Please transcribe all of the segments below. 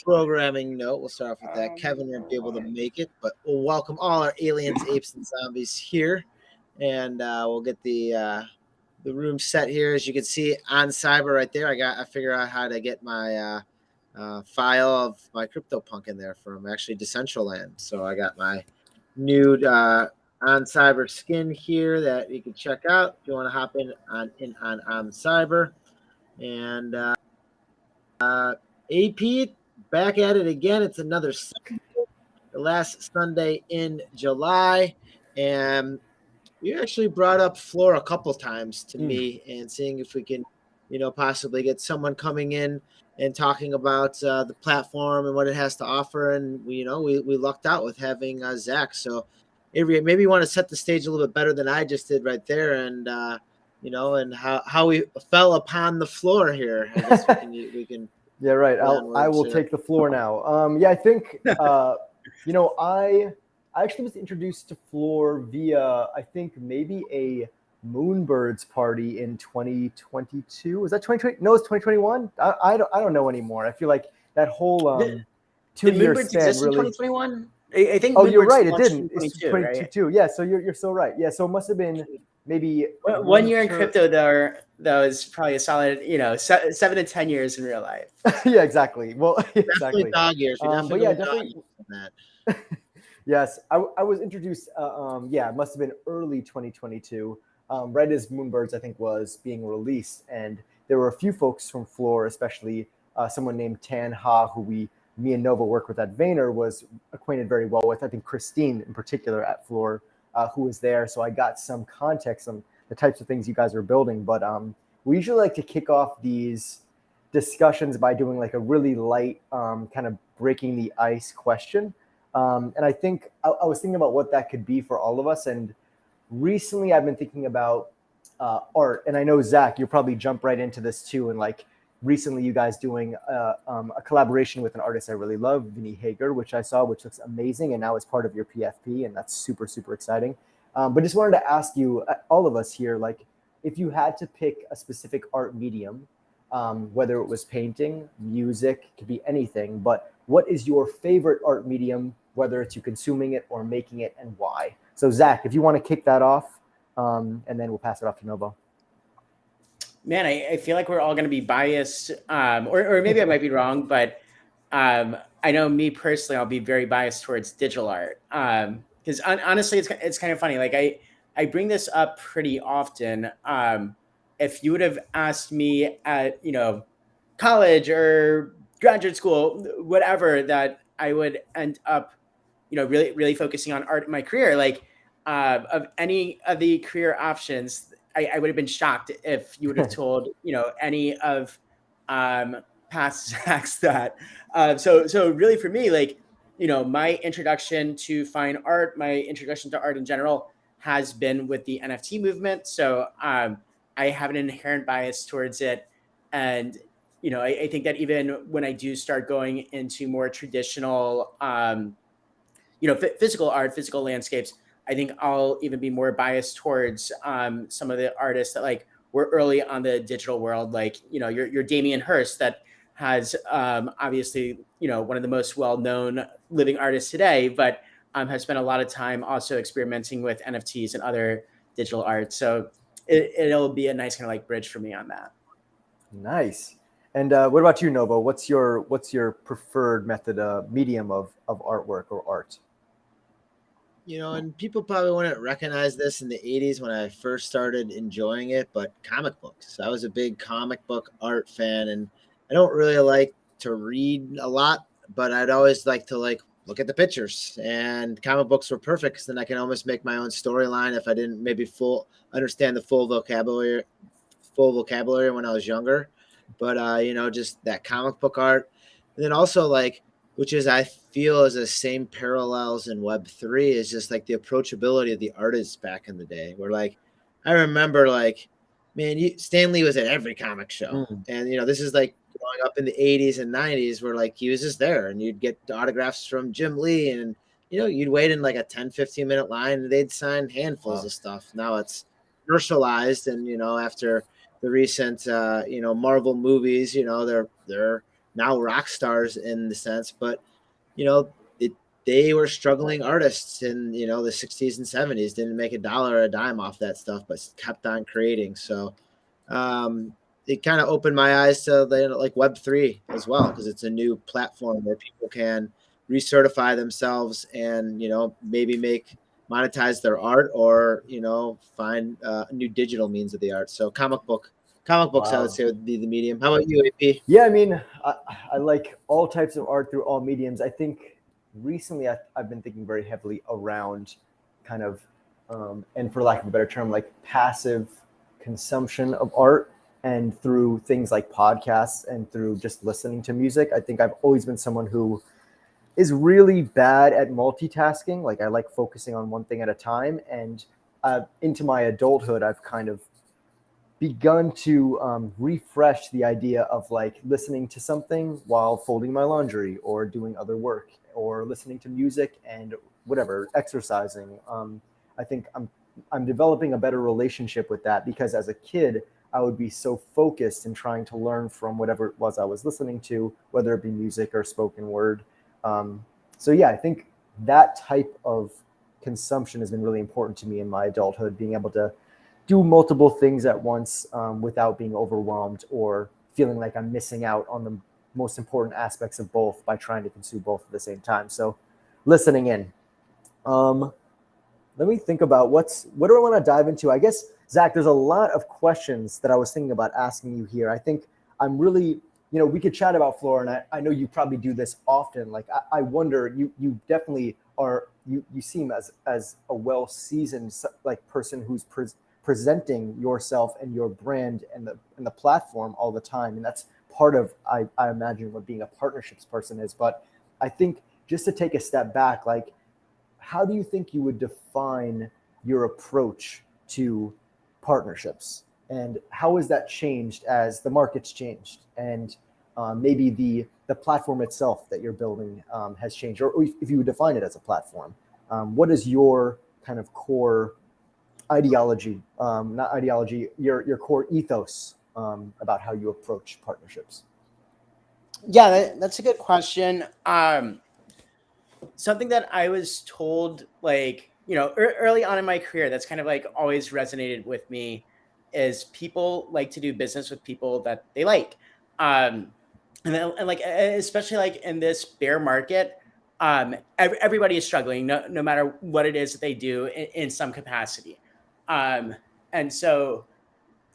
programming note. We'll start off with that. Kevin won't be able to make it, but we'll welcome all our aliens, apes, and zombies here, and we'll get the room set here. As you can see on Cyber right there, I figure out how to get my file of my CryptoPunk in there from actually Decentraland. So I got my new on Cyber skin here that you can check out if you want to hop in on Cyber. And AP back at it again. It's another Sunday, the last Sunday in July, and you actually brought up Floor a couple times to me, and seeing if we can, possibly get someone coming in and talking about the platform and what it has to offer. And we lucked out with having Zach. So Avery, maybe you want to set the stage a little bit better than I just did right there, and and how we fell upon the floor here. I guess we can. Yeah, right. I will take the floor now. Yeah, I think I actually was introduced to Floor via, I think, maybe a Moonbirds party in 2022. Was that 2020? No, it's 2021. I don't know anymore. I feel like that whole 2-year span really. In 2021. I think. Oh, you're right. It didn't. It's 2022. Right? Yeah. So you're so right. Yeah. So it must have been maybe 1 year in crypto. That was probably a solid, 7 to 10 years in real life. Yeah. Exactly. Well, exactly. Definitely dog years. But yeah, definitely. Yes, I was introduced. It must have been early 2022, right as Moonbirds, I think, was being released, and there were a few folks from Floor, especially someone named Tan Ha, who me and Nova worked with at Vayner, was acquainted very well with. I think Christine, in particular, at Floor, who was there. So I got some context on the types of things you guys are building. But we usually like to kick off these discussions by doing like a really light, kind of breaking the ice question. And I think I was thinking about what that could be for all of us. And recently I've been thinking about art. And I know, Zach, you'll probably jump right into this too. And like recently you guys doing a collaboration with an artist I really love, Vinny Hager, which I saw, which looks amazing. And now it's part of your PFP. And that's super, super exciting. But just wanted to ask you, all of us here, like if you had to pick a specific art medium, whether it was painting, music, could be anything, but what is your favorite art medium, whether it's you consuming it or making it, and why? So Zach, if you want to kick that off, and then we'll pass it off to Nova. Man, I feel like we're all going to be biased, or maybe I might be wrong, but I know me personally, I'll be very biased towards digital art. Because honestly, it's kind of funny. Like I bring this up pretty often. If you would have asked me at college or graduate school, whatever, that I would end up, really, really focusing on art in my career. Like of any of the career options, I would have been shocked if you would have told, any of past Zacks that. So really for me, like, my introduction to fine art, my introduction to art in general has been with the NFT movement. So I have an inherent bias towards it. And I think that even when I do start going into more traditional, physical art, physical landscapes, I think I'll even be more biased towards some of the artists that like were early on the digital world, like, your Damien Hirst that has obviously, one of the most well-known living artists today, but has spent a lot of time also experimenting with NFTs and other digital art. So it'll be a nice kind of like bridge for me on that. Nice. And what about you, Nova? What's your preferred medium of artwork or art? And people probably wouldn't recognize this in the 80s when I first started enjoying it, but comic books. I was a big comic book art fan, and I don't really like to read a lot, but I'd always like to look at the pictures, and comic books were perfect because then I can almost make my own storyline if I didn't maybe understand the full vocabulary when I was younger. But just that comic book art, and then also which is I feel is the same parallels in Web3 is just like the approachability of the artists back in the day. Where I remember Stan Lee was at every comic show, and this is like growing up in the 80s and 90s where he was just there, and you'd get the autographs from Jim Lee, and you'd wait in like a 10-15 minute line, and they'd sign handfuls of stuff. Now it's commercialized, and after the recent Marvel movies, they're now rock stars in the sense, but they were struggling artists in the 60s and 70s, didn't make a dollar or a dime off that stuff, but kept on creating. So it kind of opened my eyes to like Web3 as well, because it's a new platform where people can recertify themselves and maybe monetize their art, or find new digital means of the art. So comic books, wow. I would say, would be the medium. How about you, AP? Yeah, I mean, I like all types of art through all mediums. I think recently I've been thinking very heavily around kind of, and for lack of a better term, like passive consumption of art, and through things like podcasts and through just listening to music. I think I've always been someone who is really bad at multitasking. Like I like focusing on one thing at a time. And into my adulthood, I've kind of begun to refresh the idea of like listening to something while folding my laundry or doing other work, or listening to music and whatever, exercising. I think I'm developing a better relationship with that, because as a kid, I would be so focused in trying to learn from whatever it was I was listening to, whether it be music or spoken word. So yeah, I think that type of consumption has been really important to me in my adulthood, being able to do multiple things at once without being overwhelmed or feeling like I'm missing out on the most important aspects of both by trying to consume both at the same time. So listening in. Let me think about what do I want to dive into? I guess, Zach, there's a lot of questions that I was thinking about asking you here. I think I'm really, we could chat about Floor, and I know you probably do this often. Like, I wonder, you definitely are, you seem as a well-seasoned like person who's presenting yourself and your brand and the platform all the time. And that's part of, I imagine, what being a partnerships person is. But I think just to take a step back, like, how do you think you would define your approach to partnerships, and how has that changed as the market's changed, and maybe the platform itself that you're building has changed, or if you would define it as a platform? What is your kind of core ideology, not ideology, your core ethos about how you approach partnerships? Yeah, that's a good question. Something that I was told, like, early on in my career, that's kind of like always resonated with me, is people like to do business with people that they like. And like, especially like in this bear market, everybody is struggling, no matter what it is that they do in some capacity. And so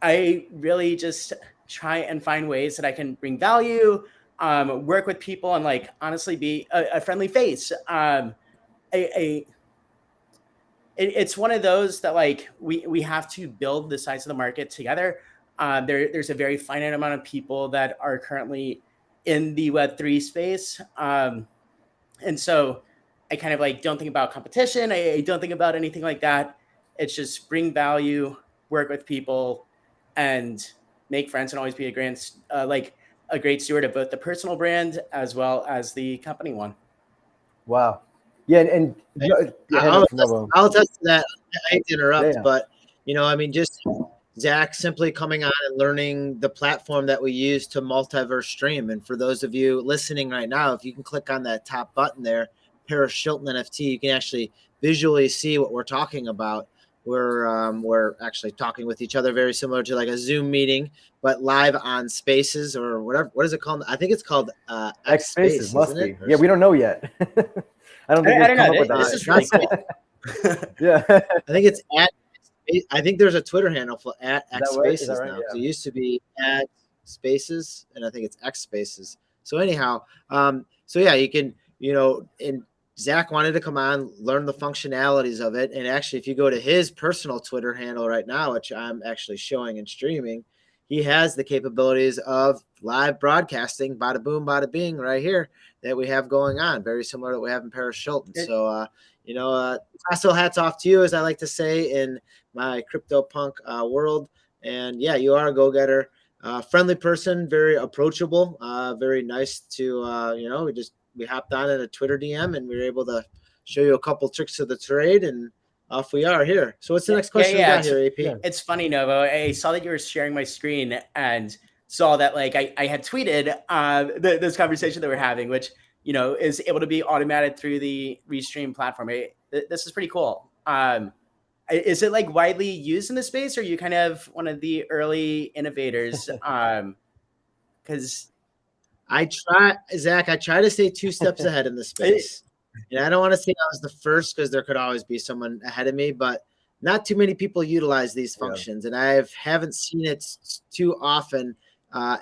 I really just try and find ways that I can bring value, work with people, and like honestly be a friendly face. It's one of those that like we have to build the size of the market together. There's a very finite amount of people that are currently in the Web3 space. And so I kind of like don't think about competition. I don't think about anything like that. It's just bring value, work with people, and make friends, and always be a great steward of both the personal brand as well as the company one. Wow. Yeah, and I'll attest to that. I hate to interrupt, but just Zach simply coming on and learning the platform that we use to multiverse stream. And for those of you listening right now, if you can click on that top button there, Paris Shilton NFT, you can actually visually see what we're talking about. We're actually talking with each other, very similar to like a Zoom meeting, but live on Spaces or whatever. What is it called? I think it's called X Spaces. Must be. Yeah, we don't know yet. I don't think this is really cool. Yeah, I think it's at. I think there's a Twitter handle for at X Spaces now. Yeah. It used to be at Spaces, and I think it's X Spaces. So anyhow, so yeah, you can, and Zach wanted to come on, learn the functionalities of it. And actually, if you go to his personal Twitter handle right now, which I'm actually showing and streaming, he has the capabilities of live broadcasting, bada boom, bada bing, right here that we have going on. Very similar to what we have in Paris Shilton. So, also hats off to you, as I like to say in my CryptoPunk world. And yeah, you are a go-getter, friendly person, very approachable, very nice to, we hopped on in a Twitter DM and we were able to show you a couple tricks of the trade, and off we are here. So what's the next question we got here, AP? It's funny, Novo. I saw that you were sharing my screen, and saw that like I had tweeted this conversation that we're having, which is able to be automated through the Restream platform. This is pretty cool. Is it like widely used in the space, or are you kind of one of the early innovators? Because I try to stay 2 steps ahead in the space. I don't want to say I was the first because there could always be someone ahead of me, but not too many people utilize these functions, and I haven't seen it too often.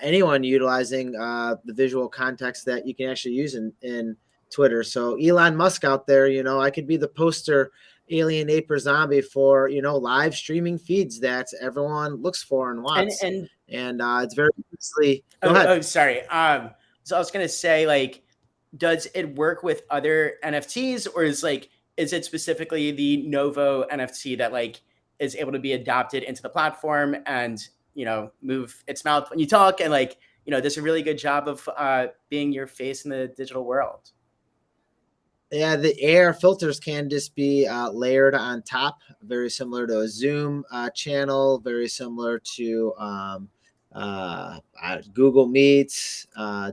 Anyone utilizing the visual context that you can actually use in Twitter. So Elon Musk out there, I could be the poster alien ape or zombie for live streaming feeds that everyone looks for and wants, and it's very easily. Go oh, ahead. oh, sorry. So I was gonna say, like, does it work with other NFTs, or is it specifically the Novo NFT that like is able to be adopted into the platform and move its mouth when you talk, and like does a really good job of being your face in the digital world? Yeah, the AR filters can just be layered on top, very similar to a Zoom channel, very similar to Google Meets,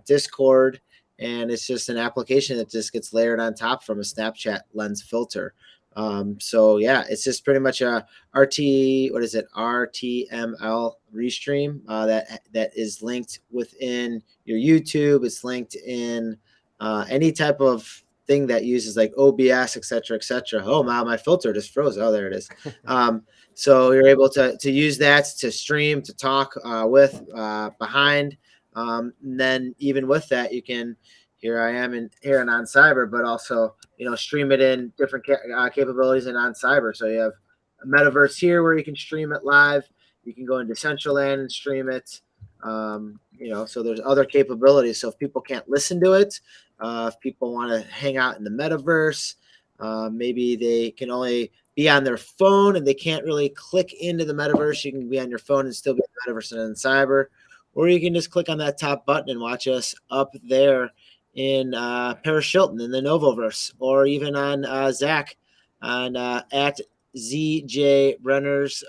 Discord, and it's just an application that just gets layered on top from a Snapchat lens filter. So yeah, it's just pretty much a RTML restream that is linked within your YouTube. It's linked in any type of thing that uses like OBS, et cetera, et cetera. Oh, my filter just froze. Oh, there it is. So you're able to use that to stream, to talk with behind. And then even with that, you can, here I am here in On Cyber, but also, stream it in different capabilities in On Cyber. So you have a Metaverse here where you can stream it live. You can go into Decentraland and stream it. So there's other capabilities. So if people can't listen to it, if people want to hang out in the Metaverse, maybe they can only be on their phone and they can't really click into the Metaverse. You can be on your phone and still be in the Metaverse and in Cyber, or you can just click on that top button and watch us up there in Paris Hilton in the Novoverse, or even on Zach on at ZJ Brenner's.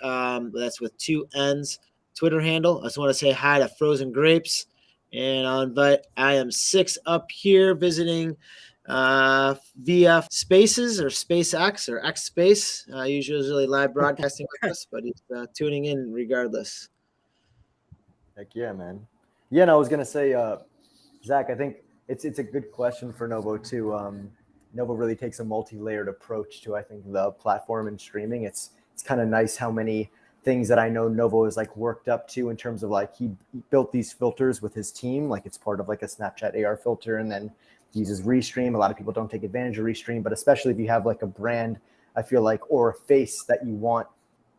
That's with 2 N's. Twitter handle. I just want to say hi to Frozen Grapes, and I'll invite I am 6 up here visiting via Spaces or SpaceX or X Space. Usually live broadcasting with us, but he's tuning in regardless. Heck yeah, man. Yeah, and I was gonna say, Zach, I think it's a good question for Novo too. Novo really takes a multi-layered approach to, I think, the platform and streaming. It's kind of nice how many things that I know Novo is like worked up to in terms of like he built these filters with his team. Like it's part of like a Snapchat AR filter, and then he uses Restream. A lot of people don't take advantage of Restream, but especially if you have like a brand, I feel like, or a face that you want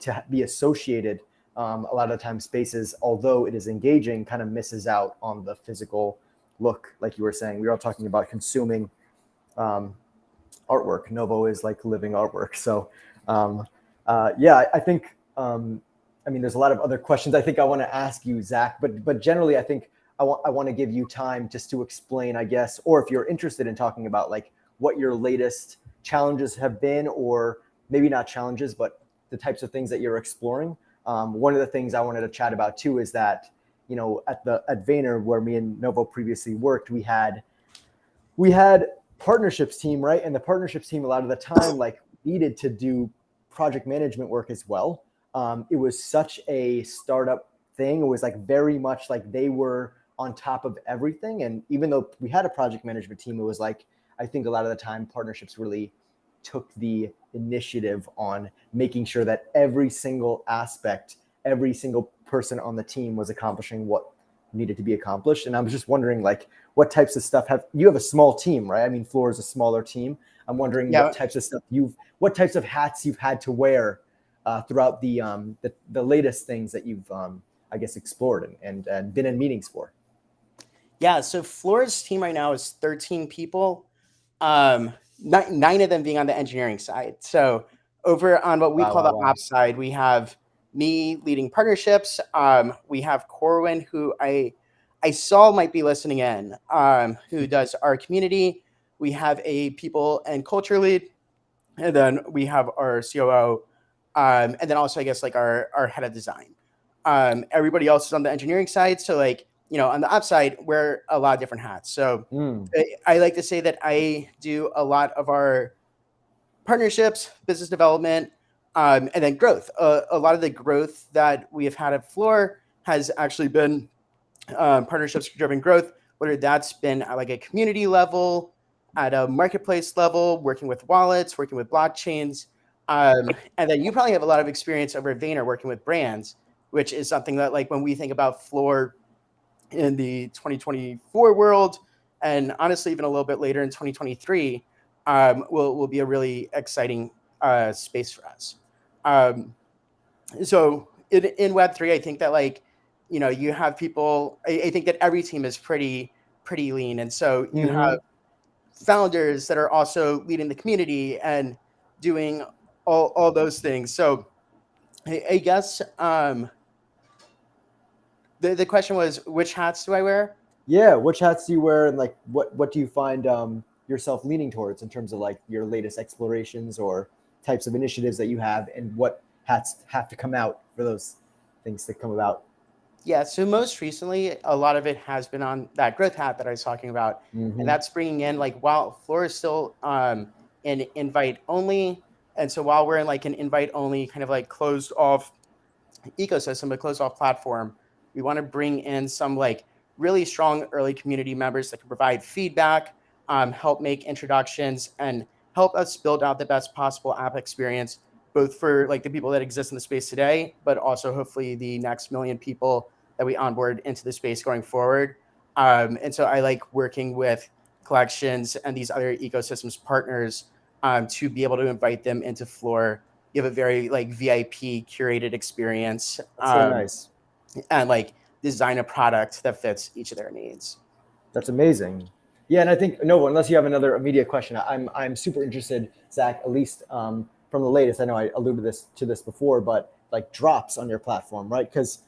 to be associated. A lot of the time Spaces, although it is engaging, kind of misses out on the physical look. Like you were saying, we were all talking about consuming artwork. Novo is like living artwork. So yeah, I think, there's a lot of other questions I think I want to ask you, Zach, but generally I think I want to give you time just to explain, I guess, or if you're interested in talking about like what your latest challenges have been, or maybe not challenges, but the types of things that you're exploring. One of the things I wanted to chat about too is that, at Vayner, where me and Novo previously worked, we had partnerships team, right? And the partnerships team a lot of the time like needed to do project management work as well. It was such a startup thing. It was like very much like they were on top of everything. And even though we had a project management team, it was like, I think a lot of the time partnerships really took the initiative on making sure that every single aspect, every single person on the team was accomplishing what needed to be accomplished. And I was just wondering, like, what types of stuff you have a small team, right? I mean, Floor is a smaller team. I'm wondering what types of stuff what types of hats you've had to wear throughout the latest things that you've, I guess, explored and been in meetings for. Yeah, so Floor's team right now is 13 people, 9 of them being on the engineering side. So over on what we call the ops side, we have me leading partnerships. We have Corwin, who I saw might be listening in, who does our community. We have a people and culture lead, and then we have our COO, and then also, I guess, like our head of design. Everybody else is on the engineering side. So like, on the upside, wear a lot of different hats. So I like to say that I do a lot of our partnerships, business development, and then growth. A lot of the growth that we have had at Floor has actually been partnerships driven growth, whether that's been at like a community level, at a marketplace level, working with wallets, working with blockchains. And then you probably have a lot of experience over at Vayner working with brands, which is something that like when we think about Floor in the 2024 world, and honestly, even a little bit later in 2023, will be a really exciting space for us. So in Web3, I think that like, you have people, I think that every team is pretty lean. And so you have founders that are also leading the community and doing all those things. So I guess the question was, which hats do I wear? Yeah, which hats do you wear, and like what do you find yourself leaning towards in terms of like your latest explorations or types of initiatives that you have, and what hats have to come out for those things to come about? Yeah, so most recently, a lot of it has been on that growth hat that I was talking about, and that's bringing in like while Floor is still in invite only, and so while we're in like an invite only kind of like closed off ecosystem, a closed off platform, we want to bring in some like really strong early community members that can provide feedback, help make introductions, and help us build out the best possible app experience, both for like the people that exist in the space today, but also hopefully the next million people that we onboard into the space going forward. And so I like working with collections and these other ecosystems partners to be able to invite them into Floor. You have a very like VIP curated experience. That's so nice. And like design a product that fits each of their needs. That's amazing. Yeah, and I think no, unless you have another immediate question, I'm super interested, Zach. At least from the latest, I know I alluded to this before, but like drops on your platform, right? Because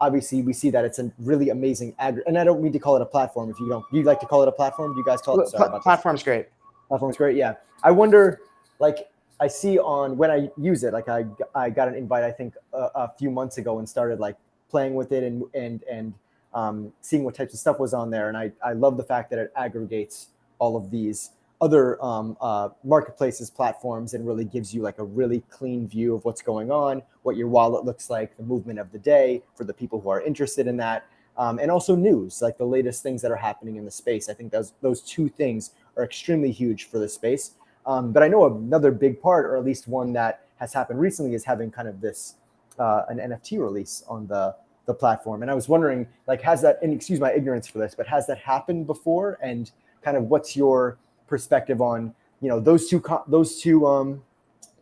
obviously we see that it's a really amazing and I don't mean to call it a platform. If you don't, do you like to call it a platform? Do you guys call it? Sorry about platform's great. Platform's great. Yeah, I wonder, like I see on when I use it, like I got an invite I think a few months ago and started like playing with it and seeing what types of stuff was on there. And I love the fact that it aggregates all of these other marketplaces, platforms, and really gives you like a really clean view of what's going on, what your wallet looks like, the movement of the day for the people who are interested in that, and also news, like the latest things that are happening in the space. I think those two things are extremely huge for the space. But I know another big part, or at least one that has happened recently, is having kind of this an NFT release on the platform. And I was wondering, like, has that, and excuse my ignorance for this, but has that happened before? And kind of what's your perspective on, those two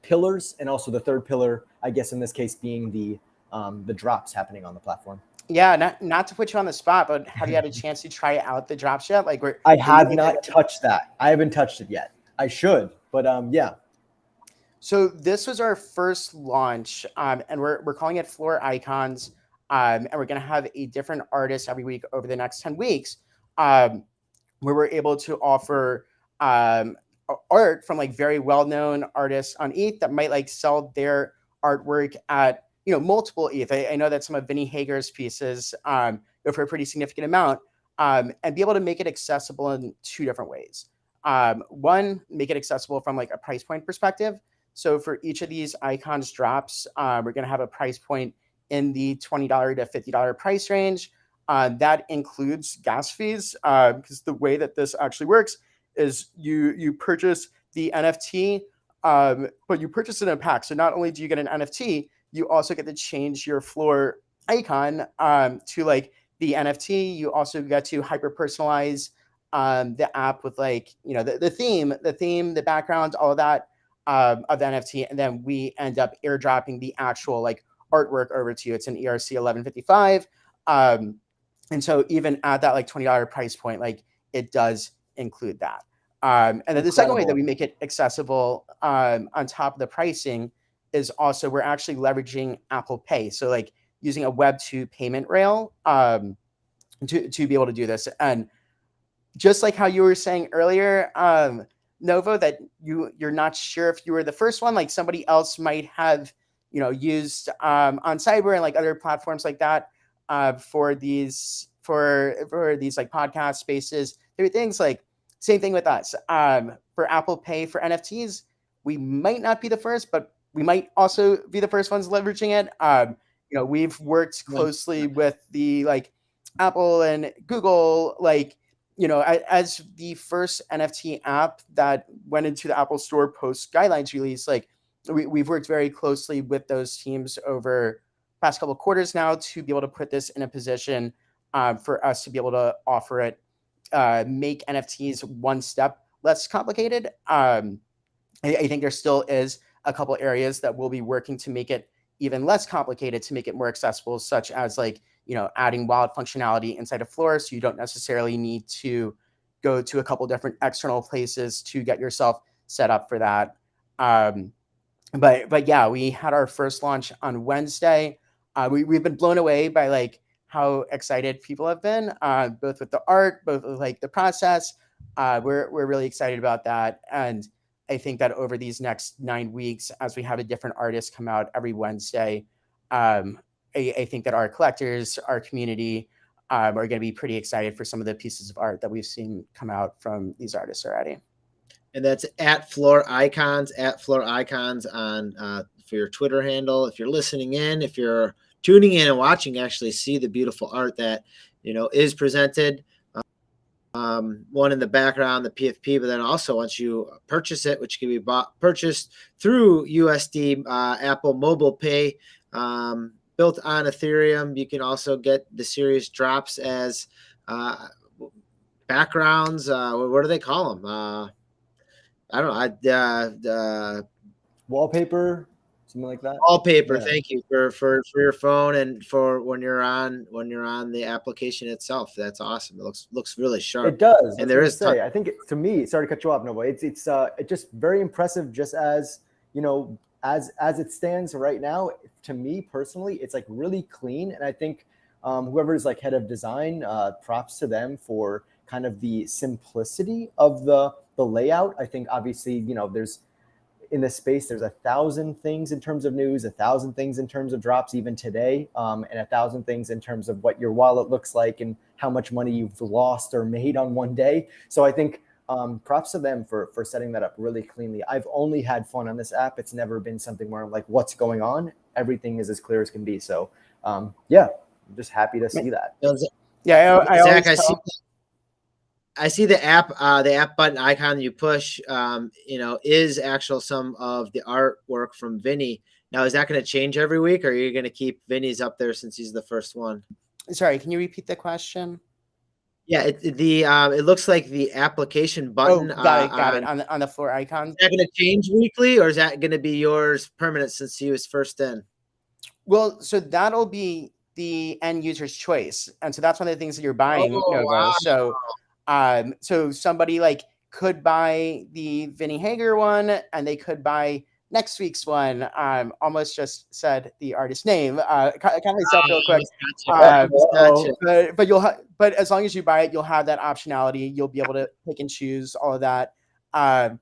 pillars, and also the third pillar, I guess in this case being the drops happening on the platform? Yeah, not to put you on the spot, but have you had a chance to try out the drops yet? Like I have not touched that. I haven't touched it yet. I should, but yeah. So this was our first launch, and we're calling it Floor Icons, and we're going to have a different artist every week over the next 10 weeks, where we're able to offer art from like very well-known artists on ETH that might like sell their artwork at multiple ETH. I know that some of Vinny Hager's pieces go for a pretty significant amount, and be able to make it accessible in two different ways. One, make it accessible from like a price point perspective. So for each of these icons drops, we're going to have a price point in the $20 to $50 price range. That includes gas fees, because the way that this actually works is you purchase the NFT, but you purchase it in a pack. So not only do you get an NFT, you also get to change your Floor icon to like the NFT. You also get to hyper personalize the app with like the theme, the background, all of that of the NFT, and then we end up airdropping the actual like artwork over to you. It's an ERC 1155, and so even at that like $20 price point, like it does include that. And then the second way that we make it accessible on top of the pricing is also we're actually leveraging Apple Pay, so like using a Web 2 payment rail to be able to do this. And just like how you were saying earlier, Novo, that you're not sure if you were the first one, like somebody else might have used on Cyber and like other platforms like that for these like podcast spaces. There are things like same thing with us. For Apple Pay for NFTs, we might not be the first, but we might also be the first ones leveraging it. We've worked closely with the like Apple and Google, like, as the first NFT app that went into the Apple Store post guidelines release, like we've worked very closely with those teams over past couple of quarters now to be able to put this in a position for us to be able to offer it, make NFTs one step less complicated. I think there still is a couple areas that we'll be working to make it even less complicated, to make it more accessible, such as like, adding wallet functionality inside of Floor, so you don't necessarily need to go to a couple different external places to get yourself set up for that. But yeah, we had our first launch on Wednesday. We've been blown away by like how excited people have been, both with the art, both with like the process. We're really excited about that, and I think that over these next 9 weeks, as we have a different artist come out every Wednesday, I think that our collectors, our community, are going to be pretty excited for some of the pieces of art that we've seen come out from these artists already. And that's at Floor Icons on for your Twitter handle. If you're listening in, if you're tuning in and watching, actually see the beautiful art that is presented. One in the background, the PFP, but then also once you purchase it, which can be purchased through USD Apple Mobile Pay, built on Ethereum, you can also get the series drops as backgrounds. What do they call them? I don't know. Wallpaper, something like that. Wallpaper. Yeah. Thank you for your phone and for when you're on the application itself. That's awesome. It looks really sharp. It does. And there is. I think to me, sorry to cut you off, Nova. It's just very impressive. Just as as it stands right now, to me personally, it's like really clean. And I think whoever's like head of design, props to them for kind of the simplicity of the layout. I think obviously, there's in this space, there's 1,000 things in terms of news, 1,000 things in terms of drops even today, and 1,000 things in terms of what your wallet looks like and how much money you've lost or made on one day. So I think props to them for setting that up really cleanly. I've only had fun on this app. It's never been something where I'm like, what's going on? Everything is as clear as can be. So yeah, I'm just happy to see that. Yeah, Zach, I see the app button icon you push, is actual some of the artwork from Vinny. Now, is that going to change every week, or are you going to keep Vinny's up there since he's the first one? Sorry, can you repeat the question? Yeah, it looks like the application button. Oh, got it. On the Floor icon. Is that going to change weekly, or is that going to be yours permanent since he was first in? Well, so that'll be the end user's choice, and so that's one of the things that you're buying, Nova. Wow. So somebody like could buy the Vinny Hager one, and they could buy next week's one. Almost just said the artist name. Kind of myself real quick. Gotcha. But as long as you buy it, you'll have that optionality. You'll be able to pick and choose all of that. I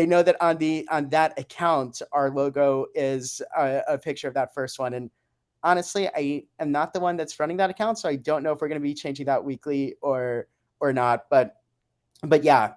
know that on that account, our logo is a picture of that first one, and honestly, I am not the one that's running that account, so I don't know if we're going to be changing that weekly or not, but yeah,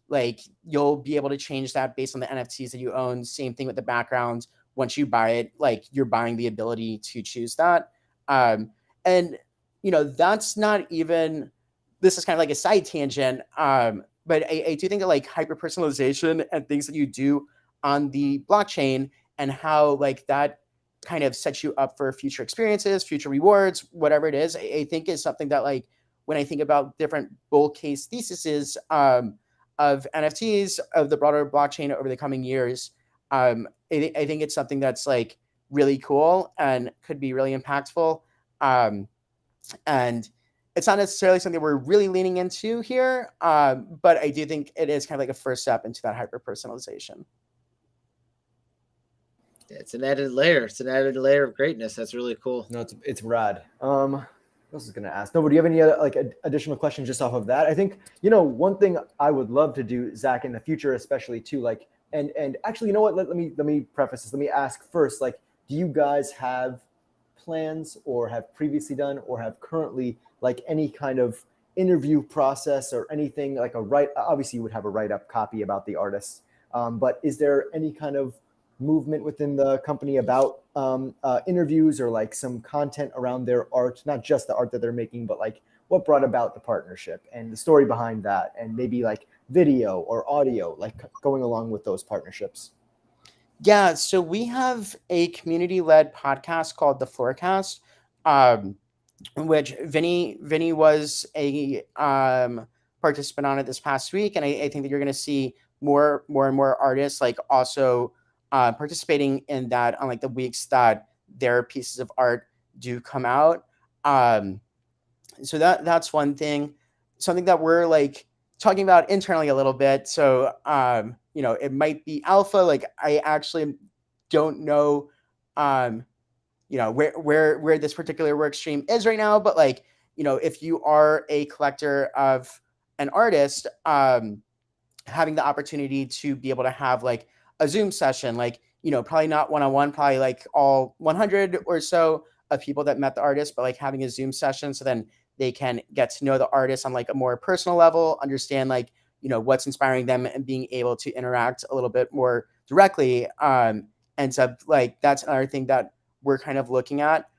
like you'll be able to change that based on the NFTs that you own. Same thing with the backgrounds. Once you buy it, like you're buying the ability to choose that. And that's not even, this is kind of like a side tangent. But I do think that like hyper personalization and things that you do on the blockchain and how like that kind of sets you up for future experiences, future rewards, whatever it is, I think is something that like, when I think about different bull case theses of NFTs, of the broader blockchain over the coming years, I think it's something that's like really cool and could be really impactful. And it's not necessarily something we're really leaning into here, but I do think it is kind of like a first step into that hyper personalization. It's an added layer. It's an added layer of greatness. That's really cool. No, it's rad. What else is going to ask? No, but do you have any other like additional questions just off of that? I think, one thing I would love to do, Zach, in the future, especially too, like And actually, you know what? Let me preface this. Let me ask first. Like, do you guys have plans, or have previously done, or have currently, like, any kind of interview process or anything, like a write? Obviously, you would have a write-up copy about the artists, but is there any kind of movement within the company about interviews, or like some content around their art, not just the art that they're making, but like what brought about the partnership and the story behind that, and maybe like video or audio, like going along with those partnerships? Yeah, so we have a community-led podcast called The Floorcast, um, in which Vinny was a participant on it this past week, and I think that you're going to see more and more artists like also participating in that on like the weeks that their pieces of art do come out. Um, so that's one thing, something that we're like talking about internally a little bit. So it might be alpha. Like I actually don't know where this particular work stream is right now, but like if you are a collector of an artist, having the opportunity to be able to have like a Zoom session, like probably not one-on-one, probably like all 100 or so of people that met the artist, but like having a Zoom session, so then they can get to know the artist on like a more personal level, understand like what's inspiring them, and being able to interact a little bit more directly. And so like that's another thing that we're kind of looking at.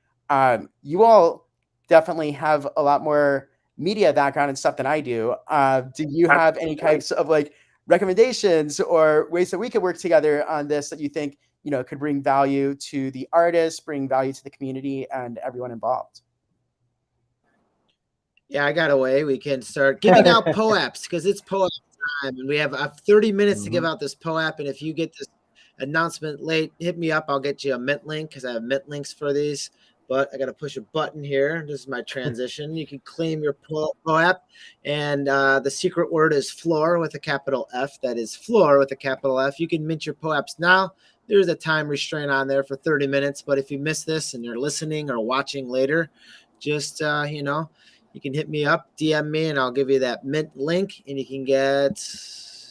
You all definitely have a lot more media background and stuff than I do. Do you have any types of like recommendations or ways that we could work together on this that you think could bring value to the artist, bring value to the community, and everyone involved? Yeah, I got a way. We can start giving out POAPs, because it's POAP time, and we have 30 minutes to give out this POAP. And if you get this announcement late, hit me up. I'll get you a Mint link, because I have Mint links for these. But I got to push a button here. This is my transition. You can claim your POAP, and the secret word is floor with a capital F. That is floor with a capital F. You can mint your POAPs now. There's a time restraint on there for 30 minutes. But if you miss this and you're listening or watching later, just you can hit me up, DM me, and I'll give you that Mint link, and you can get,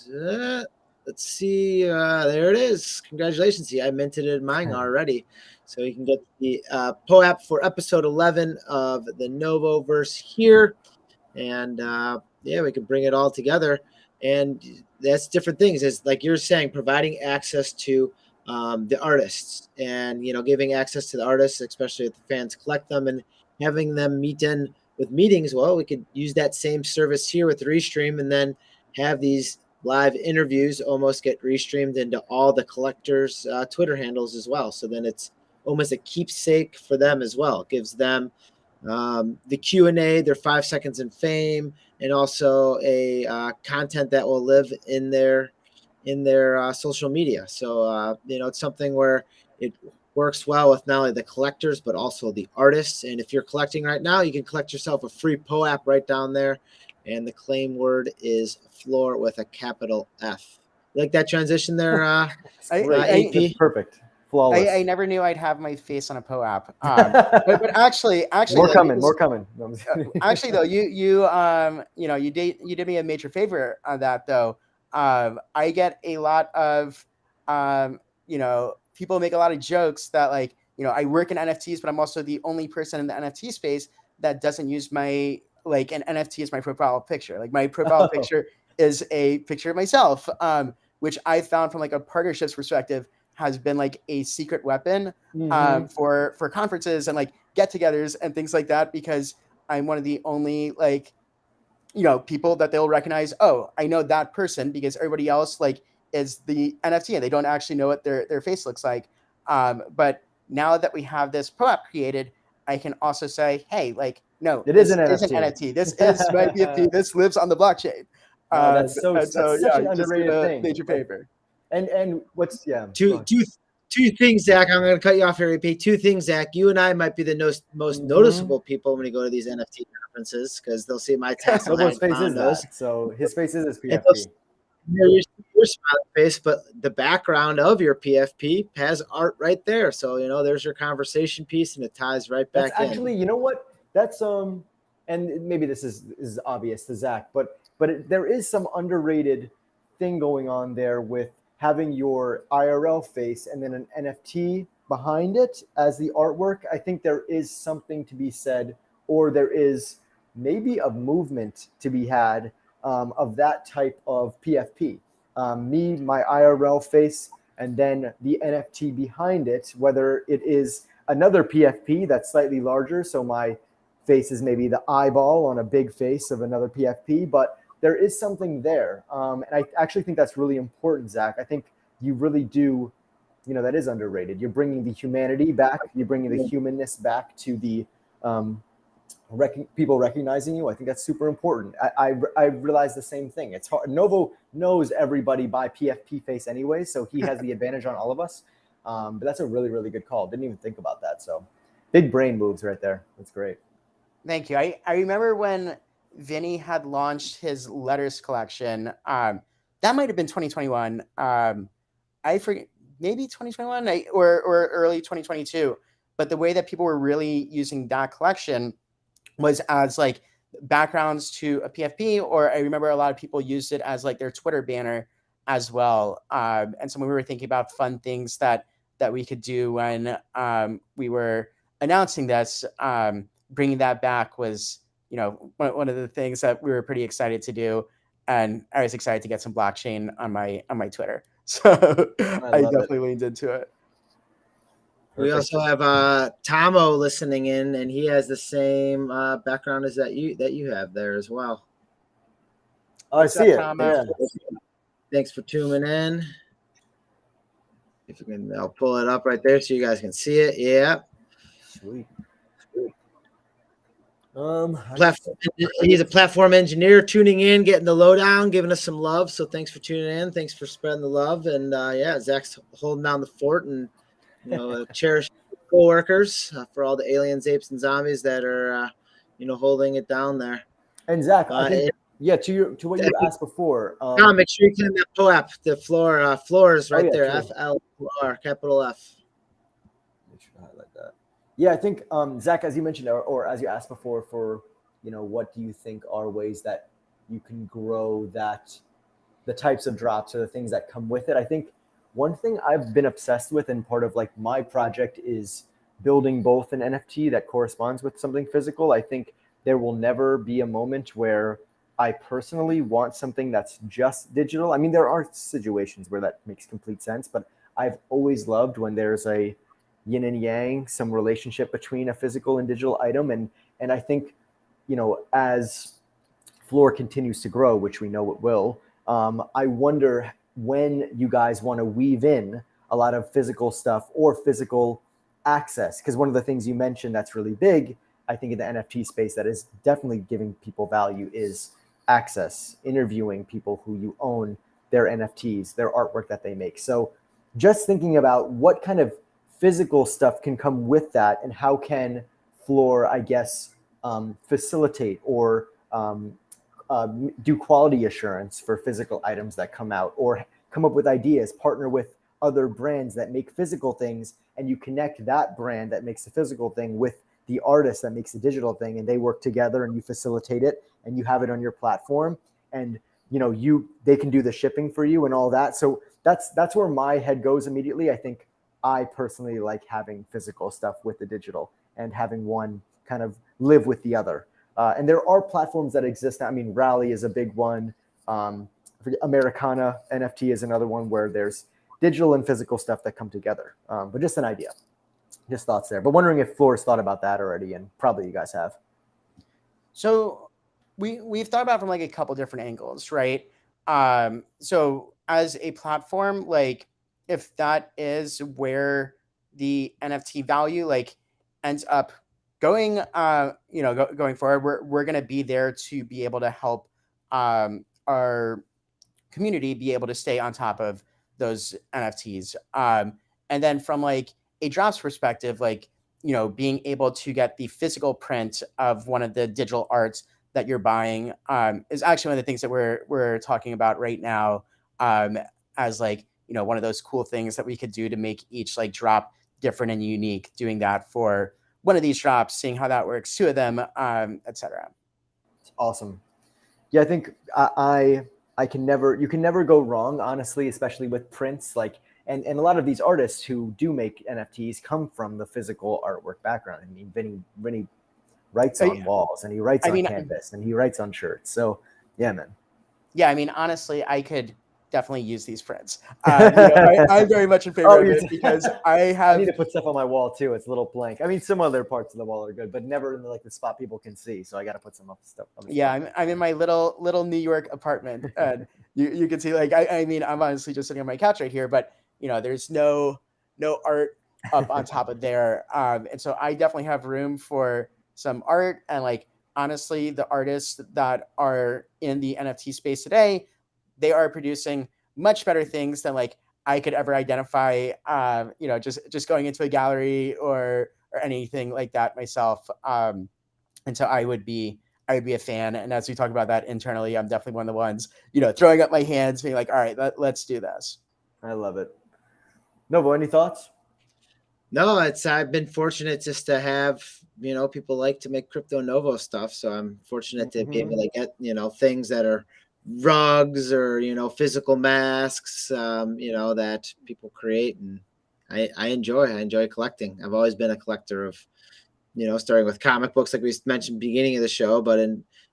let's see, there it is. Congratulations. See, I minted it in mine already. So you can get the POAP for episode 11 of the Novoverse here. And we can bring it all together. And that's different things. It's like you're saying, providing access to the artists, and, giving access to the artists, especially if the fans collect them, and having them meet in with meetings. Well, we could use that same service here with Restream, and then have these live interviews almost get restreamed into all the collectors' Twitter handles as well. So then it's almost a keepsake for them as well. It gives them the Q&A, their 5 seconds in fame, and also a content that will live in their social media. So it's something where it works well with not only the collectors but also the artists. And if you're collecting right now, you can collect yourself a free POAP right down there, and the claim word is floor with a capital F. You like that transition there, AP? Perfect. Flawless. I never knew I'd have my face on a POAP. But actually, more coming. No, actually, though, you did me a major favor on that, though. I get a lot of people make a lot of jokes that like I work in NFTs, but I'm also the only person in the NFT space that doesn't use my like an NFT as my profile picture. Like my profile picture is a picture of myself, which I found from like a partnerships perspective has been like a secret weapon for conferences and like get-togethers and things like that, because I'm one of the only like people that they'll recognize. Oh, I know that person, because everybody else like is the NFT and they don't actually know what their face looks like. But now that we have this POAP created, I can also say, hey, like, no, it is an NFT. This is my NFT. This lives on the blockchain. That's such an underrated thing. Major favor. And what's two things, Zach. I'm going to cut you off here, AP. Two things, Zach. You and I might be the most noticeable people when you go to these NFT conferences, because they'll see my tassel. His face is that. So his face is his PFP. Your smiling face, but the background of your PFP has art right there. So there's your conversation piece, and it ties right back in. Actually, you know what? That's and maybe this is obvious to Zach, but there is some underrated thing going on there with having your IRL face and then an NFT behind it as the artwork, I think there is something to be said, or there is maybe a movement to be had of that type of PFP. My IRL face, and then the NFT behind it, whether it is another PFP that's slightly larger, so my face is maybe the eyeball on a big face of another PFP, but there is something there. And I actually think that's really important, Zach. I think you really do, that is underrated. You're bringing the humanity back. You're bringing the humanness back to the people recognizing you. I think that's super important. I realize the same thing. It's hard. Novo knows everybody by PFP face anyway, so he has the advantage on all of us. But that's a really, really good call. Didn't even think about that. So big brain moves right there. That's great. Thank you. I remember when Vinny had launched his letters collection. That might have been 2021. I forget, maybe 2021 or early 2022. But the way that people were really using that collection was as like backgrounds to a PFP, or I remember a lot of people used it as like their Twitter banner as well. And so when we were thinking about fun things that we could do when we were announcing this, bringing that back was, one of the things that we were pretty excited to do. And I was excited to get some blockchain on my Twitter. So I definitely leaned into it. We also have Tomo listening in, and he has the same background as that you have there as well. Oh, I see it. Yeah. Thanks for tuning in. If you can, I'll pull it up right there so you guys can see it. Yeah. Sweet. He's a platform engineer tuning in, getting the lowdown, giving us some love. So thanks for tuning in. Thanks for spreading the love. And Zach's holding down the fort and cherish co-workers for all the aliens, apes, and zombies that are holding it down there. And Zach, I think, to what you asked before. Make sure you can POAP the floor is right there. True. FLR, capital F. Make sure to highlight that. Yeah, I think Zach, as you mentioned, or as you asked before, for what do you think are ways that you can grow the types of drops or the things that come with it? I think one thing I've been obsessed with, and part of like my project, is building both an NFT that corresponds with something physical. I think there will never be a moment where I personally want something that's just digital. I mean, there are situations where that makes complete sense, but I've always loved when there's a yin and yang, some relationship between a physical and digital item. And I think, as Floor continues to grow, which we know it will, I wonder when you guys want to weave in a lot of physical stuff or physical access. Because one of the things you mentioned that's really big, I think, in the NFT space that is definitely giving people value is access, interviewing people who you own their NFTs, their artwork that they make. So just thinking about what kind of physical stuff can come with that, and how can Floor, I guess, facilitate or do quality assurance for physical items that come out, or come up with ideas, partner with other brands that make physical things, and you connect that brand that makes the physical thing with the artist that makes the digital thing, and they work together and you facilitate it and you have it on your platform, and they can do the shipping for you and all that. So that's where my head goes immediately. I think I personally like having physical stuff with the digital and having one kind of live with the other. And there are platforms that exist now. I mean, Rally is a big one. Americana NFT is another one where there's digital and physical stuff that come together. But just an idea, just thoughts there. But wondering if Floor's thought about that already, and probably you guys have. So we've thought about it from like a couple different angles, right? So as a platform, like if that is where the NFT value like ends up going, going forward, we're going to be there to be able to help our community be able to stay on top of those NFTs. And then from like a drops perspective, like, being able to get the physical print of one of the digital arts that you're buying is actually one of the things that we're talking about right now, as like, one of those cool things that we could do to make each like drop different and unique, doing that for one of these drops, seeing how that works, two of them, etc. Awesome. Yeah, I think I you can never go wrong, honestly, especially with prints. Like, and a lot of these artists who do make NFTs come from the physical artwork background. I mean, Vinny writes on walls, and he writes on canvas, and he writes on shirts. So yeah, man. Yeah, I mean, honestly, I could definitely use these prints. I'm very much in favor of it because I need to put stuff on my wall too. It's a little blank. I mean, some other parts of the wall are good, but never in the spot people can see. So I got to put some stuff. I'm in my little New York apartment, and you can see, like, I mean, I'm honestly just sitting on my couch right here, but there's no art up on top of there, and so I definitely have room for some art. And like, honestly, the artists that are in the NFT space today, they are producing much better things than like I could ever identify, just going into a gallery or anything like that myself. And so I would be a fan. And as we talk about that internally, I'm definitely one of the ones, throwing up my hands, being like, all right, let's do this. I love it. Novo, any thoughts? No, I've been fortunate just to have, people like to make crypto Novo stuff. So I'm fortunate to be able to get, things that are rugs or, physical masks, that people create. And I enjoy collecting. I've always been a collector of, starting with comic books, like we mentioned beginning of the show, but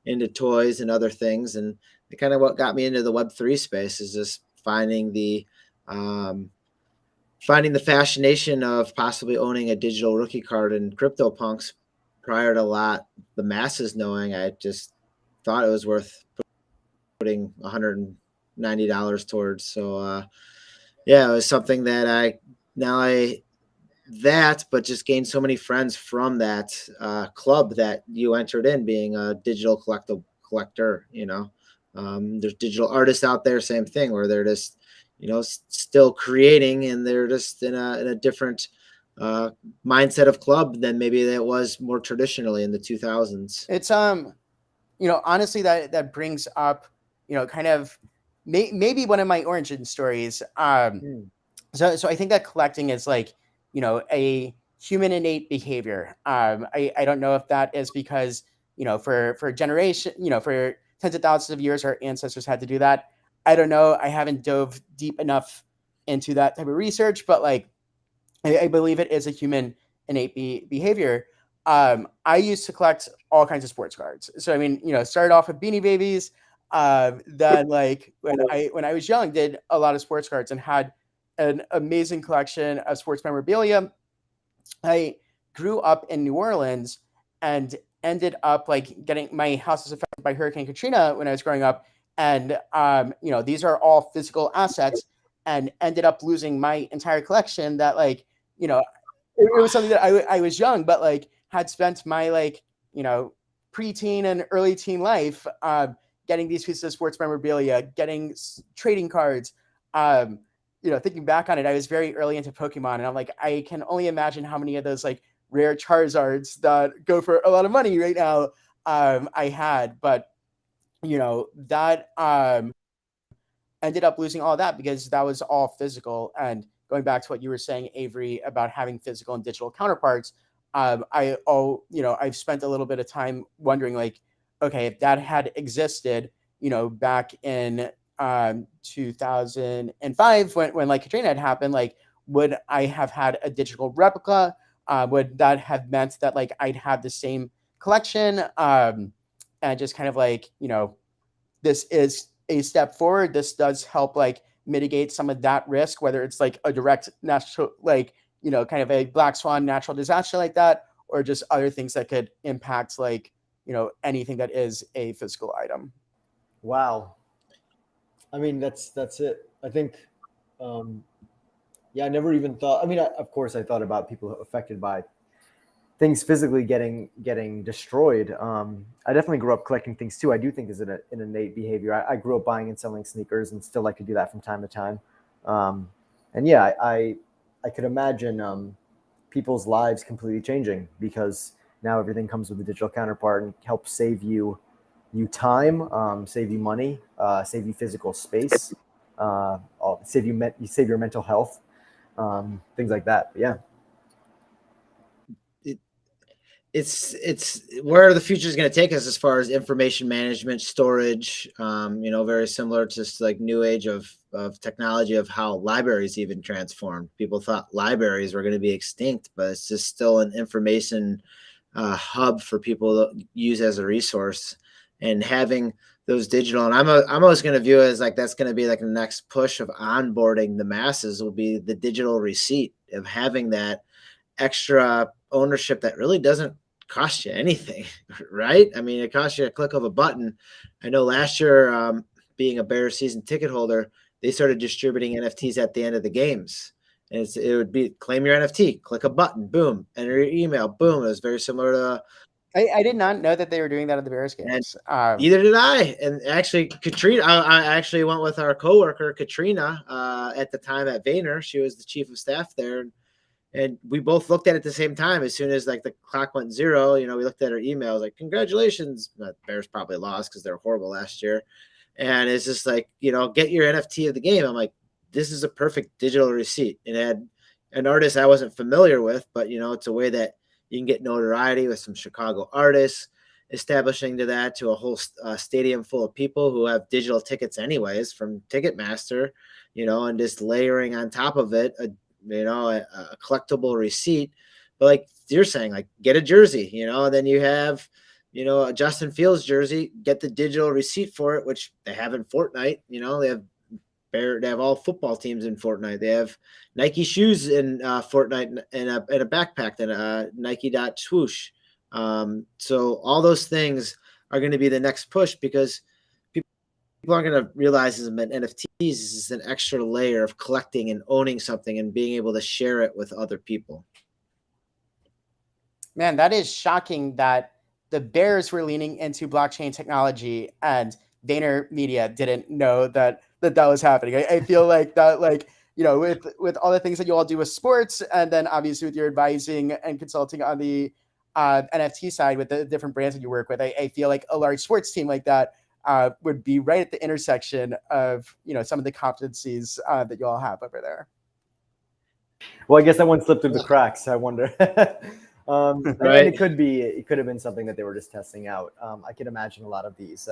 into toys and other things. And kind of what got me into the Web3 space is just finding the fascination of possibly owning a digital rookie card in CryptoPunks prior to the masses knowing. I just thought it was worth putting $190 towards. So it was something that but just gained so many friends from that club that you entered in, being a digital collector. There's digital artists out there, same thing, where they're just still creating, and they're just in a different mindset of club than maybe that was more traditionally in the 2000s. It's honestly, that brings up kind of maybe one of my origin stories. So I think that collecting is like a human innate behavior. I don't know if that is because for generation for tens of thousands of years our ancestors had to do that. I don't know. I haven't dove deep enough into that type of research, but like I believe it is a human innate behavior. I used to collect all kinds of sports cards. So I mean, started off with Beanie Babies. Then like when I was young, did a lot of sports cards and had an amazing collection of sports memorabilia. I grew up in New Orleans and ended up like getting my house was affected by Hurricane Katrina when I was growing up. And, these are all physical assets, and ended up losing my entire collection that like, it was something that I was young, but like had spent my like, preteen and early teen life getting these pieces of sports memorabilia, getting trading cards. Thinking back on it, I was very early into Pokemon, and I'm like, I can only imagine how many of those like rare Charizards that go for a lot of money right now I had. But that ended up losing all of that because that was all physical. And going back to what you were saying, Avery, about having physical and digital counterparts, I've spent a little bit of time wondering, like, okay, if that had existed, back in 2005 when like Katrina had happened, like, would I have had a digital replica? Would that have meant that like I'd have the same collection? And just kind of like, this is a step forward. This does help like mitigate some of that risk, whether it's like a direct natural, like, kind of a black swan natural disaster like that, or just other things that could impact like, anything that is a physical item. Wow. I mean, that's it. I think, I never even thought, of course I thought about people affected by things physically getting destroyed. I definitely grew up collecting things too. I do think is an innate behavior. I grew up buying and selling sneakers and still like to do that from time to time. I could imagine people's lives completely changing because now everything comes with a digital counterpart and helps save you time, save you money, save you physical space, save your mental health, things like that. But yeah. it's where the future is going to take us as far as information management, storage. Very similar to just like new age of technology of how libraries even transformed. People thought libraries were going to be extinct, but it's just still an information hub for people to use as a resource. And having those digital, and I'm always going to view it as like that's going to be like the next push of onboarding the masses will be the digital receipt of having that extra ownership that really doesn't cost you anything, right? I mean, it costs you a click of a button. I know last year, being a Bears season ticket holder, they started distributing NFTs at the end of the games. And it would be claim your NFT, click a button, boom, enter your email, boom. It was very similar to. I did not know that they were doing that at the Bears And games. neither did I. And actually, Katrina, I actually went with our coworker, Katrina, at the time at Vayner. She was the chief of staff there. And we both looked at it at the same time. As soon as like the clock went zero, we looked at our emails like, congratulations. The Bears probably lost because they're horrible last year. And it's just like, get your NFT of the game. I'm like, this is a perfect digital receipt. It had an artist I wasn't familiar with, but it's a way that you can get notoriety with some Chicago artists, establishing to a whole stadium full of people who have digital tickets anyways from Ticketmaster, and just layering on top of it a collectible receipt. But like you're saying, like get a jersey, and then you have, a Justin Fields jersey, get the digital receipt for it, which they have in Fortnite. They have all football teams in Fortnite. They have Nike shoes in Fortnite and a backpack and a Nike swoosh. So all those things are going to be the next push because people aren't going to realize is that NFTs is an extra layer of collecting and owning something and being able to share it with other people. Man, that is shocking that the Bears were leaning into blockchain technology and VaynerMedia didn't know that was happening. I feel like that, like, with all the things that you all do with sports, and then obviously with your advising and consulting on the NFT side with the different brands that you work with, I feel like a large sports team like that would be right at the intersection of some of the competencies that you all have over there. Well, I guess that one slipped through the cracks. I wonder. Right. And it could have been something that they were just testing out. I can imagine a lot of these.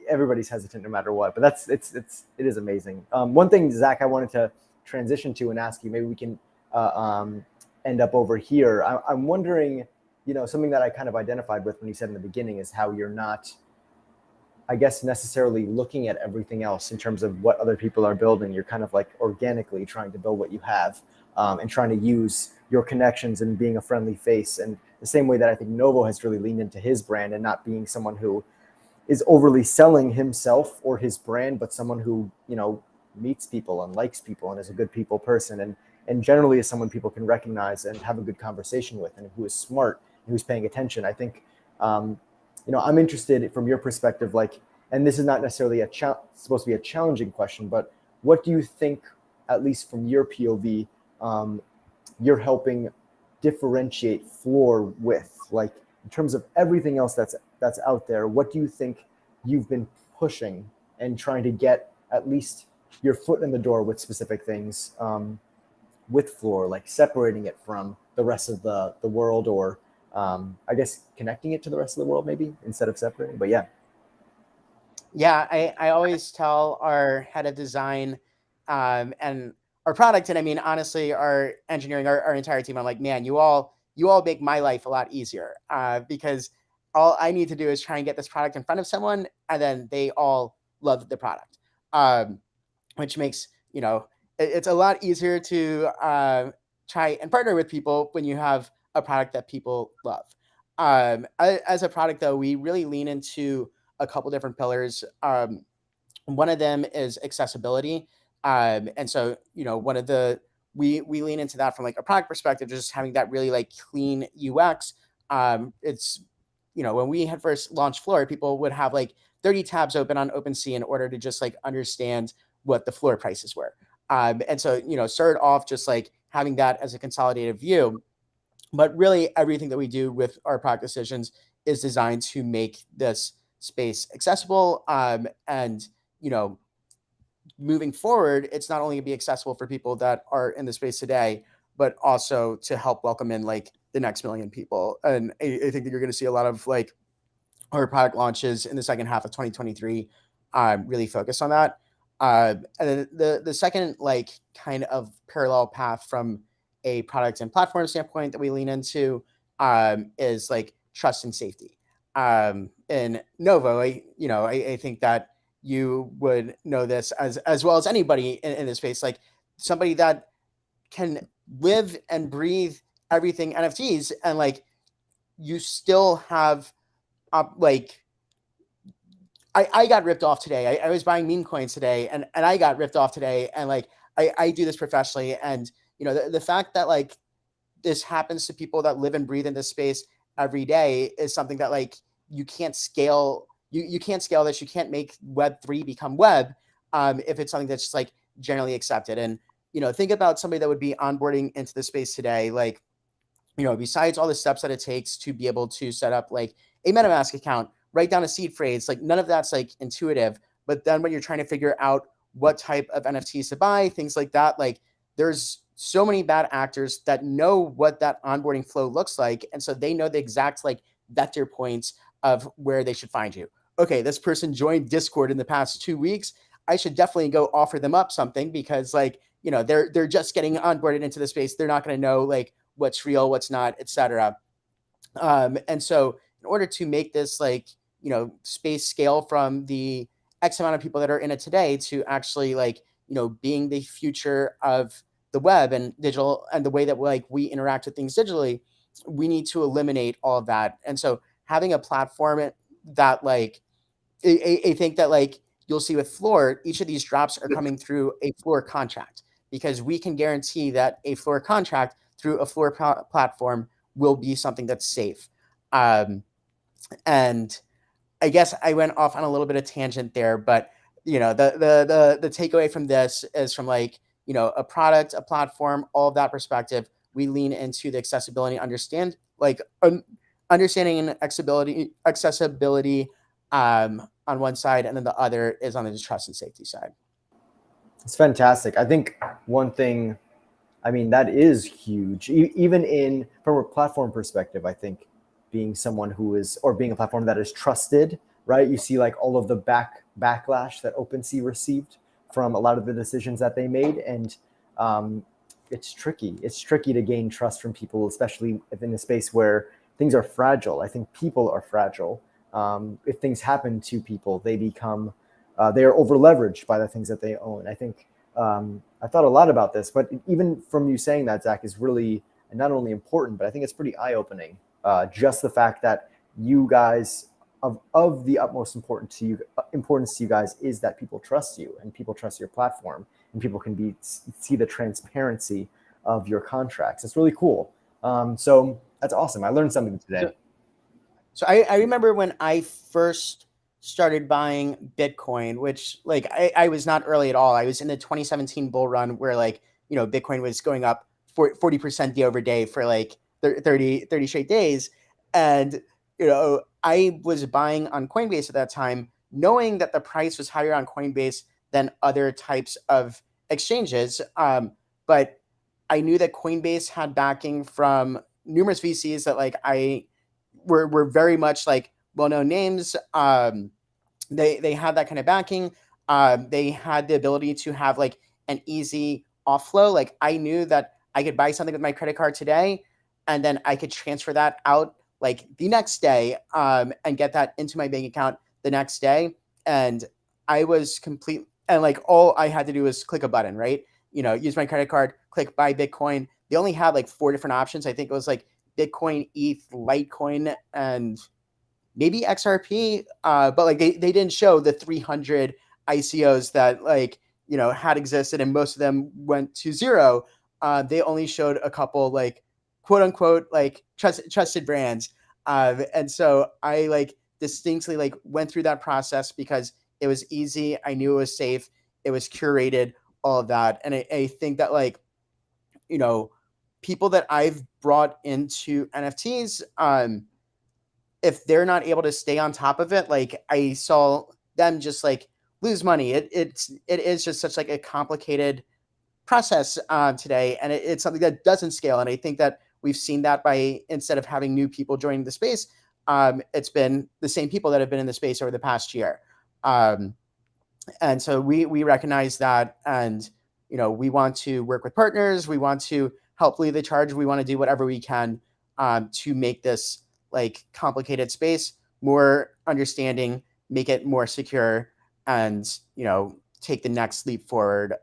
Everybody's hesitant no matter what, but it is amazing. One thing, Zach, I wanted to transition to and ask you, maybe we can end up over here. I'm wondering, something that I kind of identified with when you said in the beginning is how you're not, I guess, necessarily looking at everything else in terms of what other people are building. You're kind of like organically trying to build what you have and trying to use your connections and being a friendly face. And the same way that I think Novo has really leaned into his brand and not being someone who is overly selling himself or his brand, but someone who, meets people and likes people and is a good people person and generally is someone people can recognize and have a good conversation with and who is smart and who's paying attention. I think, I'm interested from your perspective, like, and this is not necessarily supposed to be a challenging question, but what do you think, at least from your POV, you're helping differentiate Floor with, like, in terms of everything else that's out there? What do you think you've been pushing and trying to get at least your foot in the door with specific things with Floor, like separating it from the rest of the world, or I guess connecting it to the rest of the world maybe instead of separating? But yeah. Yeah, I always tell our head of design and our product, and I mean, honestly, our engineering, our entire team, I'm like, man, you all make my life a lot easier because all I need to do is try and get this product in front of someone, and then they all love the product, which makes, it's a lot easier to try and partner with people when you have a product that people love. As a product, though, we really lean into a couple different pillars. One of them is accessibility. And so, one of we lean into that from like a product perspective, just having that really like clean UX. It's, when we had first launched Floor, people would have like 30 tabs open on OpenSea in order to just like understand what the floor prices were. And so, started off just like having that as a consolidated view. But really everything that we do with our product decisions is designed to make this space accessible. And, moving forward, it's not only going to be accessible for people that are in the space today, but also to help welcome in like the next million people. And I think that you're going to see a lot of like our product launches in the second half of 2023 really focus on that. And then the second like kind of parallel path from a product and platform standpoint that we lean into is like trust and safety. And Novo, I think that you would know this as well as anybody in this space, like somebody that can live and breathe everything NFTs, and like you still have like I got ripped off today. I was buying meme coins today, and I got ripped off today, and like I do this professionally, and the fact that like this happens to people that live and breathe in this space every day is something that like you can't scale. You can't scale this. You can't make Web3 become web if it's something that's just like generally accepted. And think about somebody that would be onboarding into the space today, like besides all the steps that it takes to be able to set up like a MetaMask account, write down a seed phrase, like none of that's like intuitive. But then when you're trying to figure out what type of NFTs to buy, things like that, like there's so many bad actors that know what that onboarding flow looks like. And so they know the exact like vector points of where they should find you. Okay, this person joined Discord in the past 2 weeks. I should definitely go offer them up something because like, they're just getting onboarded into the space. They're not going to know like what's real, what's not, etc. And so in order to make this like, space scale from the X amount of people that are in it today to actually like, being the future of the web and digital and the way that like we interact with things digitally, we need to eliminate all of that. And so having a platform that like, I think that like you'll see with Floor, each of these drops are coming through a Floor contract because we can guarantee that a Floor contract through a Floor platform will be something that's safe. And I guess I went off on a little bit of tangent there, but the takeaway from this is from like, a product, a platform, all of that perspective, we lean into the accessibility, understanding and accessibility on one side, and then the other is on the trust and safety side. It's fantastic. I think one thing, I mean, that is huge. Even from a platform perspective, I think being someone who is, or being a platform that is trusted, right? You see like all of the backlash that OpenSea received from a lot of the decisions that they made. And it's tricky. It's tricky to gain trust from people, especially in a space where things are fragile. I think people are fragile. If things happen to people, they are over leveraged by the things that they own. I think I thought a lot about this, but even from you saying that, Zach, is really not only important, but I think it's pretty eye-opening. Just the fact that you guys, of the utmost importance to you guys is that people trust you and people trust your platform and people can see the transparency of your contracts. It's really cool. So that's awesome. I learned something today. So I remember when I first started buying Bitcoin, which like I was not early at all. I was in the 2017 bull run where like, Bitcoin was going up 40% day over day for like 30 straight days. And, I was buying on Coinbase at that time, knowing that the price was higher on Coinbase than other types of exchanges. But I knew that Coinbase had backing from numerous VCs that like were very much like well-known names. They had that kind of backing. They had the ability to have like an easy offload. Like I knew that I could buy something with my credit card today, and then I could transfer that out like the next day and get that into my bank account the next day. And I was complete. And like all I had to do was click a button, right? Use my credit card, click buy Bitcoin. They only had like 4 different options. I think it was like Bitcoin, ETH, Litecoin, and maybe XRP. But like they didn't show the 300 ICOs that like, had existed, and most of them went to zero. They only showed a couple like quote unquote like trusted brands. And so I like distinctly like went through that process because it was easy. I knew it was safe. It was curated, all of that. And I think that like, people that I've brought into NFTs, if they're not able to stay on top of it, like I saw them just like lose money. It is just such like a complicated process today, and it's something that doesn't scale. And I think that we've seen that by, instead of having new people joining the space, it's been the same people that have been in the space over the past year. And so we recognize that, and we want to work with partners. We want to help lead the charge. We want to do whatever we can to make this like complicated space more understanding, make it more secure, and take the next leap forward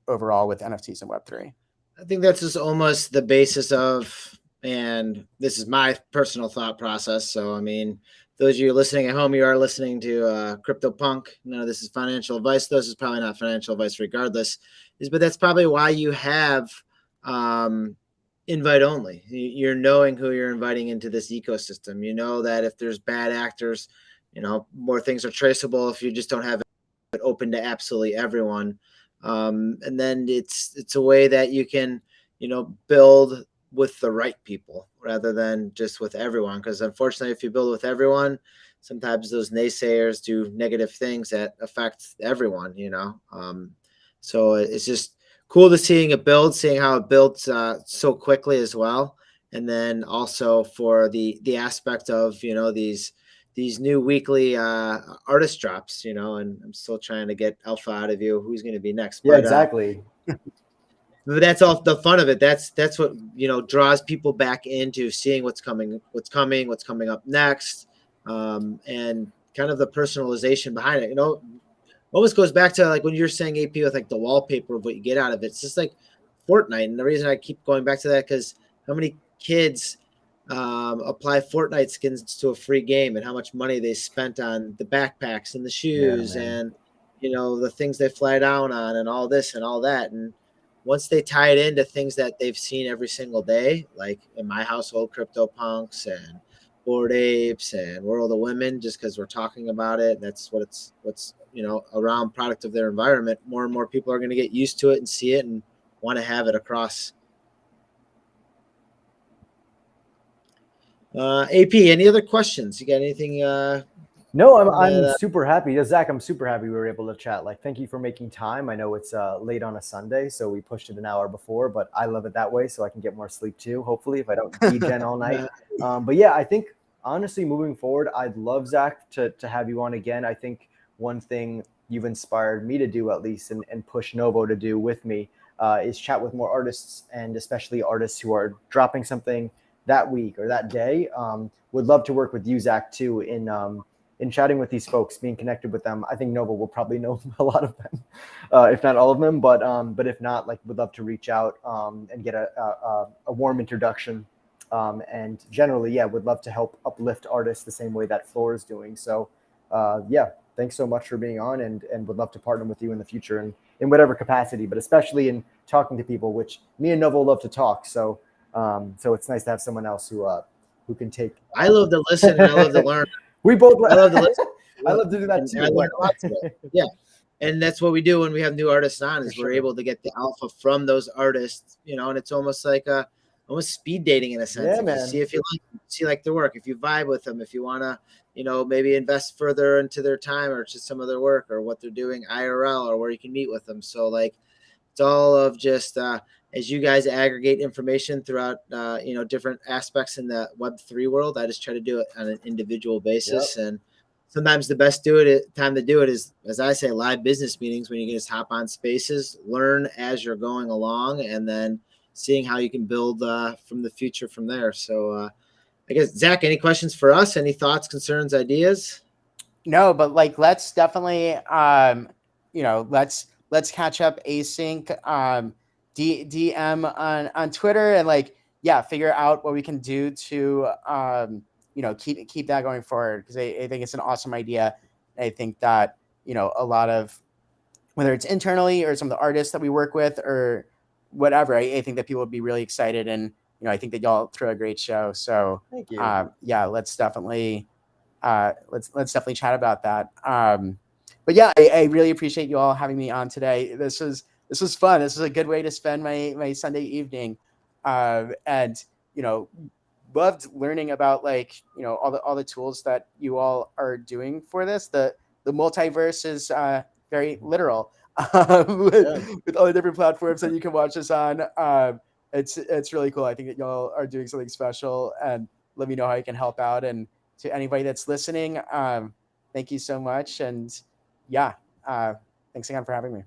overall with NFTs and Web3. I think that's just almost the basis of, and this is my personal thought process. So, I mean, those of you listening at home, you are listening to CryptoPunk. None of this is financial advice. This is probably not financial advice regardless. But that's probably why you have invite only. You're knowing who you're inviting into this ecosystem. You know that if there's bad actors, more things are traceable if you just don't have it open to absolutely everyone. And then it's a way that you can, build with the right people rather than just with everyone. Because unfortunately, if you build with everyone, sometimes those naysayers do negative things that affect everyone, so it's just cool to seeing how it built so quickly as well. And then also for the aspect of, these new weekly artist drops, and I'm still trying to get alpha out of you. Coming be next? Yeah, exactly. But that's all the fun of it. That's what draws people back into seeing what's coming up next, and kind of the personalization behind it. Almost goes back to like when you're saying AP with like the wallpaper of what you get out of it. It's just like Fortnite, and the reason I keep going back to that because how many kids apply Fortnite skins to a free game, and how much money they spent on the backpacks and the shoes and the things they fly down on and all this and all that. And once they tie it into things that they've seen every single day, like in my household, CryptoPunks and Bored Apes and World of Women, just because we're talking about it, that's what's around product of their environment, more and more people are going to get used to it and see it and want to have it across. AP, any other questions? You got anything? No, I'm super happy. Zach, I'm super happy we were able to chat. Like, thank you for making time. I know it's late on a Sunday, so we pushed it an hour before, but I love it that way so I can get more sleep too, hopefully, if I don't degen all night. But yeah, I think, honestly, moving forward, I'd love, Zach, to have you on again. I think one thing you've inspired me to do, at least, and push Novo to do with me, is chat with more artists, and especially artists who are dropping something that week or that day. Would love to work with you, Zach, too, in chatting with these folks, being connected with them. I think Nova will probably know a lot of them, if not all of them. But if not, like, would love to reach out and get a warm introduction. And generally, would love to help uplift artists the same way that Floor is doing. So, thanks so much for being on, and would love to partner with you in the future and in whatever capacity, but especially in talking to people, which me and Nova love to talk. So it's nice to have someone else who can take. I love to listen and I love to learn. We both. I love to listen. I love to do that too. I learn a lot today. Yeah, and that's what we do when we have new artists on. Is we're able to get the alpha from those artists, and it's almost like almost speed dating in a sense. Yeah, man. See if you like their work, if you vibe with them, if you want to, maybe invest further into their time or to some of their work or what they're doing IRL or where you can meet with them. So like, it's all of just as you guys aggregate information throughout, different aspects in the Web3 world. I just try to do it on an individual basis. Yep. And sometimes the best time to do it is, as I say, live business meetings when you can just hop on spaces, learn as you're going along, and then seeing how you can build from the future from there. So I guess, Zach, any questions for us? Any thoughts, concerns, ideas? No, but like, let's definitely, let's catch up async, DM on Twitter, and figure out what we can do to, keep that going forward. Cause I think it's an awesome idea. I think that, a lot of, whether it's internally or some of the artists that we work with or whatever, I think that people would be really excited, and I think that y'all throw a great show. So thank you. Let's definitely let's definitely chat about that. But yeah, I really appreciate you all having me on today. This was fun. This is a good way to spend my Sunday evening, and loved learning about all the tools that you all are doing for this. The multiverse is very literal. With all the different platforms that you can watch this on. it's really cool. I think that y'all are doing something special, and let me know how I can help out. And to anybody that's listening, thank you so much. And yeah, thanks again for having me.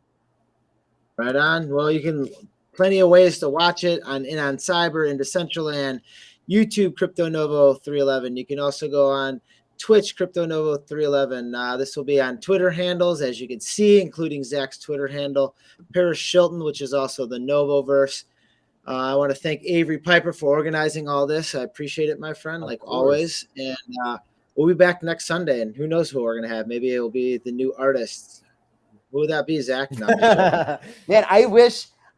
Right on. Well, you can plenty of ways to watch it on Cyber, into Decentraland, YouTube, Crypto Novo 311. You can also go on Twitch, Crypto Novo 311. This will be on Twitter handles, as you can see, including Zach's Twitter handle, Paris Shilton, which is also the Novoverse. I want to thank Avery Piper for organizing all this. I appreciate it, my friend, like always. And we'll be back next Sunday, and who knows who we're going to have. Maybe it will be the new artists. Who would that be, Zach? No, man,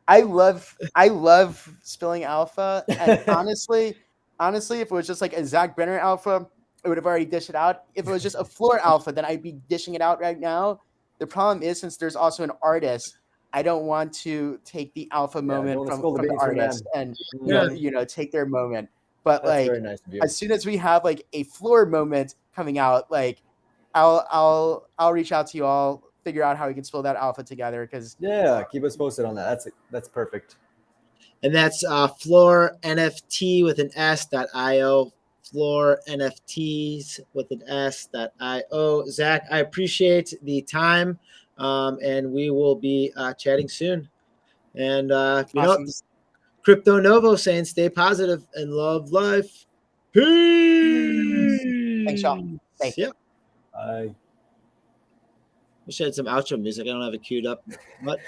I love spilling alpha. And honestly, if it was just like a Zack Brenner alpha, I would have already dished it out. If it was just a floor alpha, then I'd be dishing it out right now. The problem is, since there's also an artist, I don't want to take the alpha moment from the artist and you know take their moment. But that's like, very nice of you. As soon as we have like a floor moment coming out, like I'll reach out to you all, figure out how we can spill that alpha together. Because keep us posted on that. That's perfect. And that's Floor NFT with an S.io. Floor NFTs with an S.io. Zach, I appreciate the time, and we will be chatting soon. And awesome. Crypto Novo saying stay positive and love life. Peace. Thanks, y'all. Thanks. Yep. Bye. Wish I had some outro music. I don't have it queued up. What?